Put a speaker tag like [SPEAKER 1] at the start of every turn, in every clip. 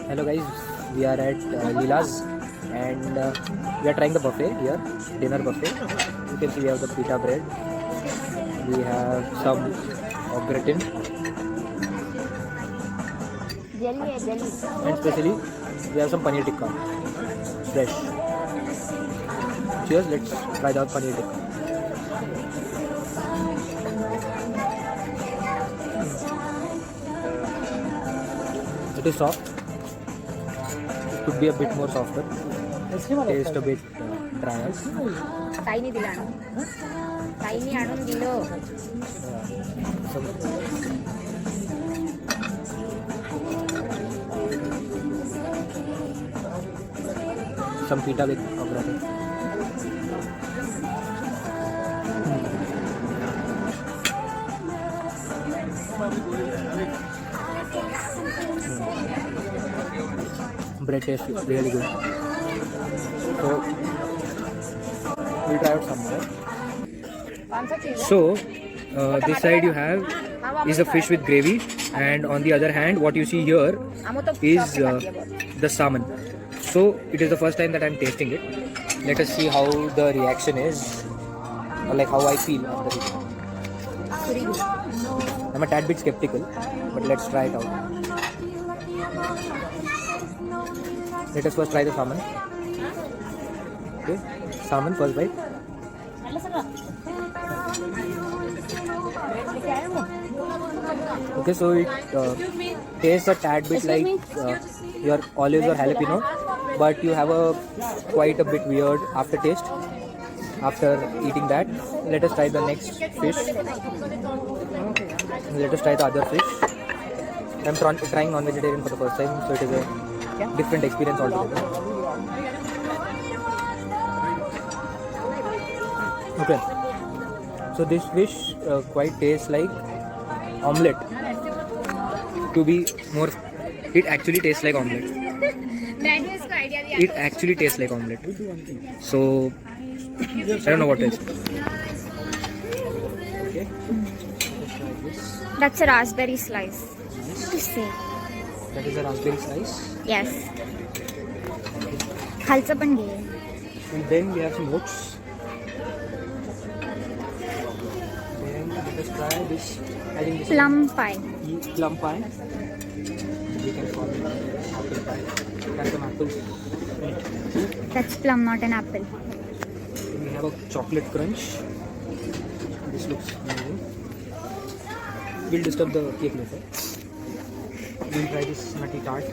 [SPEAKER 1] Hello guys, we are at Leela's and we are trying the buffet here, dinner buffet. You can see we have the pita bread, we have some gratin
[SPEAKER 2] jelly है jelly.
[SPEAKER 1] and especially we have some paneer tikka, fresh. Cheers, let's try the paneer tikka. It is soft. It could be a bit more softer. Taste a bit drier.
[SPEAKER 2] ताईने दिला ना. ताईने आणून दिलो.
[SPEAKER 1] Some pita with gratin. Bread taste is really good. So we'll try out some more. So this side you have is a fish with gravy, and on the other hand what you see here is the salmon. So it is the first time that I'm tasting it. Let us see how the reaction is, or like how I feel after it. I'm a tad bit skeptical, but let's try it out. Let us first try the salmon. Okay, salmon first bite. Okay, so it tastes a tad bit like your olives or jalapeno, but you have a quite a bit weird aftertaste after eating that. Let us try the next fish. Let us try the other fish. I'm trying non-vegetarian for the first time, so it is a different experience altogether. Okay, so this fish quite tastes like omelette. To be more, it actually tastes like omelette. It actually tastes like omelette. So I don't know what it is. Okay.
[SPEAKER 2] That's a raspberry slice. See.
[SPEAKER 1] That is a raspberry slice.
[SPEAKER 2] Yes. खालचं पण घे.
[SPEAKER 1] And then we have some oats. Then let us try this. I think this
[SPEAKER 2] Plum pie.
[SPEAKER 1] is plum pie. We can call it apple pie. That's some apples.
[SPEAKER 2] That's plum, not an apple.
[SPEAKER 1] Then we have a chocolate crunch. This looks amazing. We'll disturb the cake later. We'll try this nutty tart.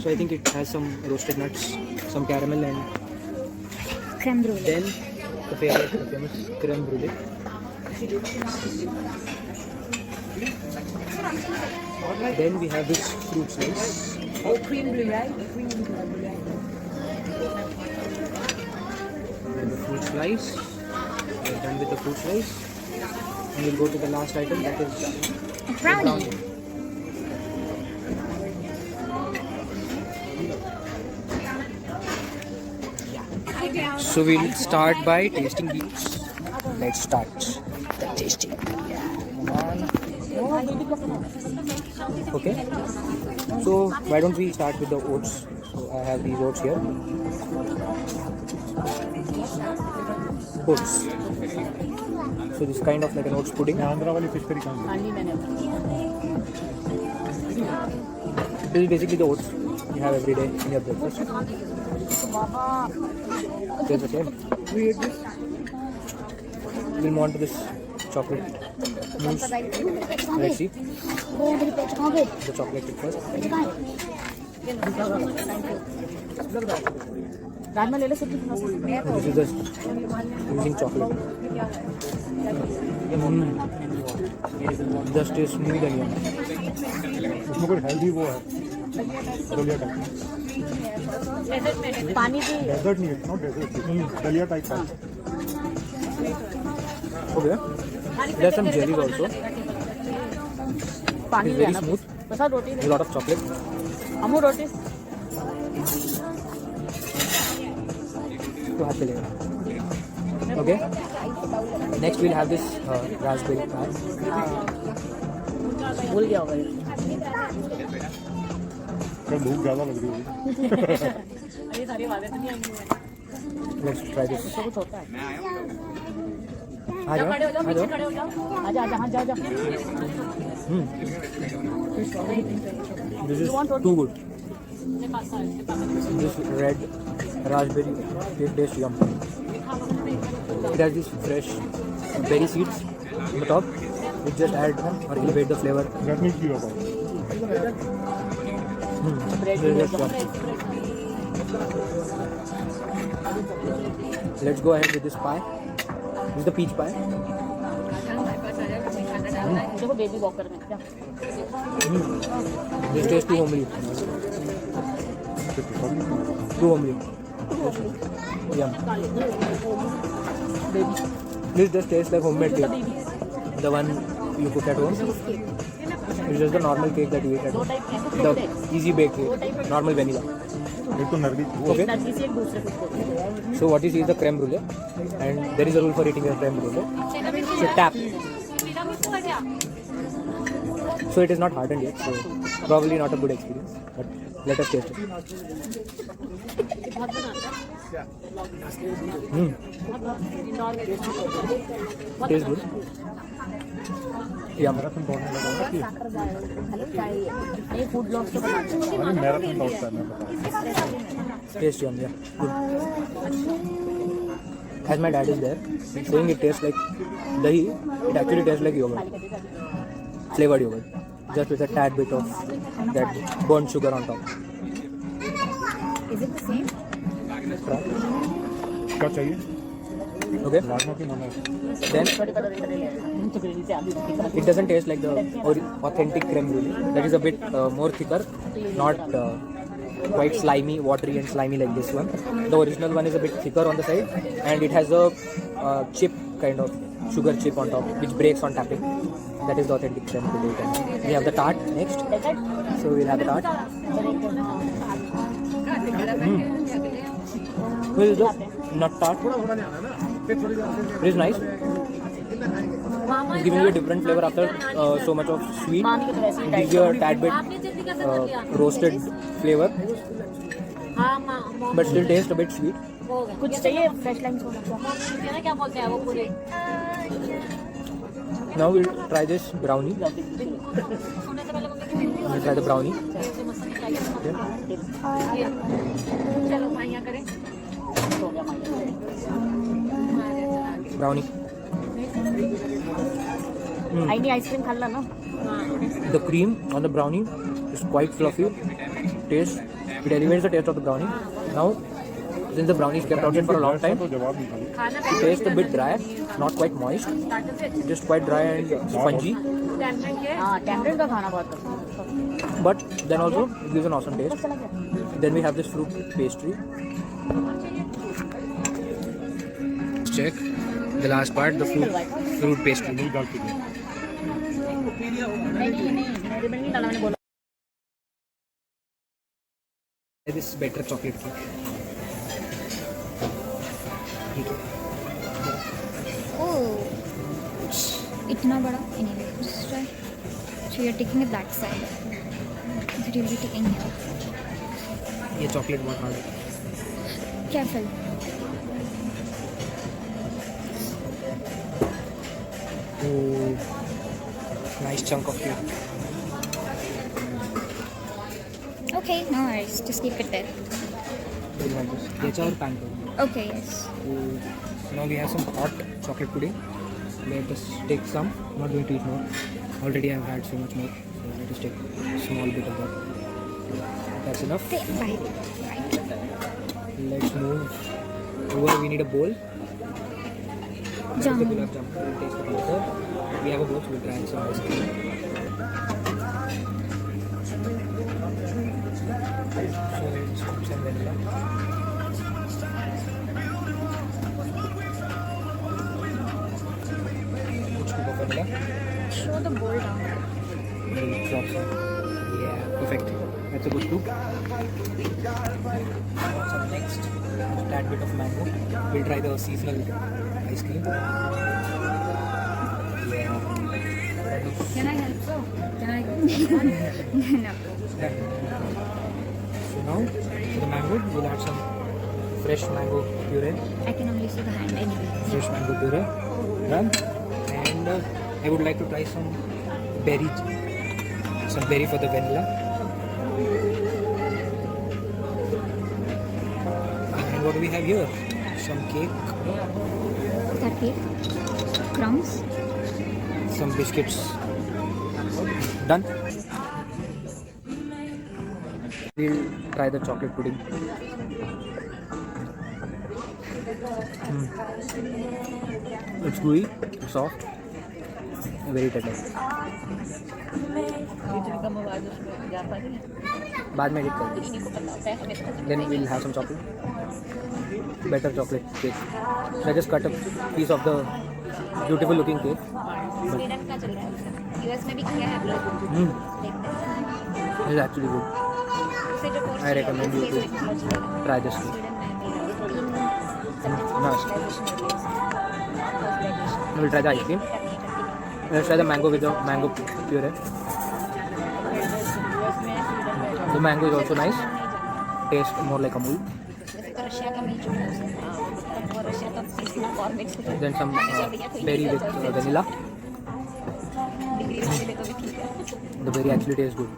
[SPEAKER 1] So I think it has some roasted nuts, some caramel, and
[SPEAKER 2] Creme brulee.
[SPEAKER 1] then the famous creme brulee. Then we have this fruit slice.
[SPEAKER 3] Oh, cream brulee, right? Cream brulee.
[SPEAKER 1] Then the fruit slice. We're done with the fruit slice. And we'll go to the last item, that is
[SPEAKER 2] A brownie.
[SPEAKER 1] So we'll start by tasting these. Let's start the tasting. Okay. So why don't we start with the oats? So I have these oats here. Oats. So this is kind of like an oats pudding. This is basically the oats you have every day in your breakfast. Tastes the same. We'll move on to this chocolate mousse. Let's see. The chocolate cake first. This is just using chocolate. Just a smooth and yummy.
[SPEAKER 4] उसमें कोई healthy वो है दलिया type
[SPEAKER 2] पानी भी.
[SPEAKER 4] Desert नहीं है not desert दलिया टाइप है
[SPEAKER 1] Okay. There's some jellies also. It is very smooth. A lot of chocolate. तो हाथ पे लेगा. Okay. Next we'll have this raspberry pie.
[SPEAKER 3] भूल गया होगा.
[SPEAKER 4] कल भूख ज़्यादा लग रही है।
[SPEAKER 3] अरे सारी बातें तो नहीं आएंगी।
[SPEAKER 1] Let's try this.
[SPEAKER 3] कुछ होता है।
[SPEAKER 1] आ जाओ,
[SPEAKER 3] खड़े हो जाओ,
[SPEAKER 1] आ
[SPEAKER 3] पीछे
[SPEAKER 1] जाओ.
[SPEAKER 3] खड़े हो जाओ। आजा आजा, हाँ जा जा।
[SPEAKER 1] This is too good. This red raspberry tastes yum. It has these fresh berry seeds on the top, which just add or elevate the flavor.
[SPEAKER 4] That needs to be about.
[SPEAKER 1] This is just yum. Let's go ahead with this pie. This is the peach pie.
[SPEAKER 3] देखो baby walker में क्या?
[SPEAKER 1] This tastes too homely. Too homely. Yum. This just tastes like homemade cake. The one you cook at home. It's just the normal cake that you eat at home. The easy bake cake. Normal vanilla.
[SPEAKER 4] एक तो नरगी
[SPEAKER 1] Okay.
[SPEAKER 3] Nargis एक दूसरे को बोलते हैं।
[SPEAKER 1] So what you see is the creme brulee, and there is a rule for eating a creme brulee. So tap. So it is not hardened yet, so probably not a good experience. But let us taste it. Tastes good. Yum.
[SPEAKER 4] Marathon दौड़ने लगा ना कि
[SPEAKER 3] ये food blogs तो बनाते हैं।
[SPEAKER 4] अरे marathon दौड़ता है मैं बता
[SPEAKER 1] Taste yum, yeah. Good. As my dad is there, saying it tastes like dahi, it actually tastes like yogurt. Flavored yogurt. Just with a tad bit of that burnt sugar on top.
[SPEAKER 2] Is it the same?
[SPEAKER 1] Try.
[SPEAKER 4] क्या चाहिए
[SPEAKER 1] Okay.
[SPEAKER 4] Rajma की मना
[SPEAKER 1] Then
[SPEAKER 3] छोटे colour इधर ले ले। तो gravy से आलू की तरह।
[SPEAKER 1] it doesn't taste like the authentic creme brulee. That is a bit more thicker, not quite slimy, watery and slimy like this one. The original one is a bit thicker on the side, and it has a chip kind of sugar chip on top, which breaks on tapping. That is the authentic creme brulee. We have the tart next, so we'll have the tart. This is the nut tart. It is nice. It's giving you a different flavor after so much of sweet. It gives you a tad bit roasted flavor, but still tastes a bit sweet.
[SPEAKER 3] कुछ चाहिए fresh line को
[SPEAKER 2] क्या बोलते हैं वो पूरे?
[SPEAKER 1] Now we'll try this brownie. We'll try the brownie. Okay.
[SPEAKER 2] चलो माइया करें।
[SPEAKER 1] Brownie.
[SPEAKER 3] आईनी आइसक्रीम खाल्ला ना
[SPEAKER 1] The cream on the brownie is quite fluffy. Taste, it elevates the taste of the brownie. Now, since the brownie is kept outside for a long time,
[SPEAKER 4] तो जवाब नहीं खाली
[SPEAKER 1] it tastes a bit dry, not quite moist. Just quite dry and spongy.
[SPEAKER 3] हाँ temperate का खाना बहुत पसंद है।
[SPEAKER 1] But then also, it gives an awesome taste. Then we have this fruit pastry. Check the last part, the fruit pastry.
[SPEAKER 4] नहीं डाल के
[SPEAKER 3] नहीं मेरे में नहीं डाला मैंने बोला
[SPEAKER 1] This is better chocolate cake.
[SPEAKER 5] Oh, इतना बड़ा anyway. Just try. So you're taking it that side. So you'll be taking here.
[SPEAKER 1] ये chocolate बहुत hard है.
[SPEAKER 5] Careful.
[SPEAKER 1] Oh, nice chunk of cake.
[SPEAKER 5] Okay, no worries. Just keep it there.
[SPEAKER 1] We'll have this. ये चार pancake.
[SPEAKER 5] Okay, yes.
[SPEAKER 1] Now we have some hot chocolate pudding. Let us take some. Not going to eat more. Already I have had so much more. So let us take a small bit of that. That's enough.
[SPEAKER 5] Okay, bye.
[SPEAKER 1] Let's move over. We need a bowl. That is the
[SPEAKER 5] Jamun.
[SPEAKER 1] gulab jamun. We'll taste it later. We have a bowl, so we'll try some ice cream. So let's put some vanilla. Good scoop of vanilla.
[SPEAKER 5] Show the bowl down.
[SPEAKER 1] We'll drop some. Yeah, perfect. That's a good scoop. Some next, a tad bit of mango. We'll try the seasonal ice cream. Yeah.
[SPEAKER 5] Can I help? Can I? No.
[SPEAKER 1] Done. now for the mango, we'll add some fresh mango puree.
[SPEAKER 5] I can only see the hand anyway.
[SPEAKER 1] Fresh mango puree. Done. And I would like to try some berry for the vanilla. And what do we have here? Some cake,
[SPEAKER 5] Is that cake? Crumbs?
[SPEAKER 1] some biscuits. Done. We'll try the chocolate pudding. It's gooey, soft, very tender. बाद में edit करेंगे. Then we'll have some chocolate. Better chocolate cake. So I just cut a piece of the beautiful looking cake.
[SPEAKER 2] Sweden का चल रहा है, US में भी किया है हम लोग. देखते हैं.
[SPEAKER 1] It's actually good.
[SPEAKER 2] उससे जो course
[SPEAKER 1] I recommend you to try this cake. Nice. We'll try the ice cream. Let's try the mango with the mango puree. The mango is also nice. Taste more like Amul.
[SPEAKER 2] Russia का मिल चुका है, और Russia का तीसरा format.
[SPEAKER 1] Then some berry with vanilla.
[SPEAKER 2] Degree वाले तो भी ठीक है.
[SPEAKER 1] The berry actually tastes good.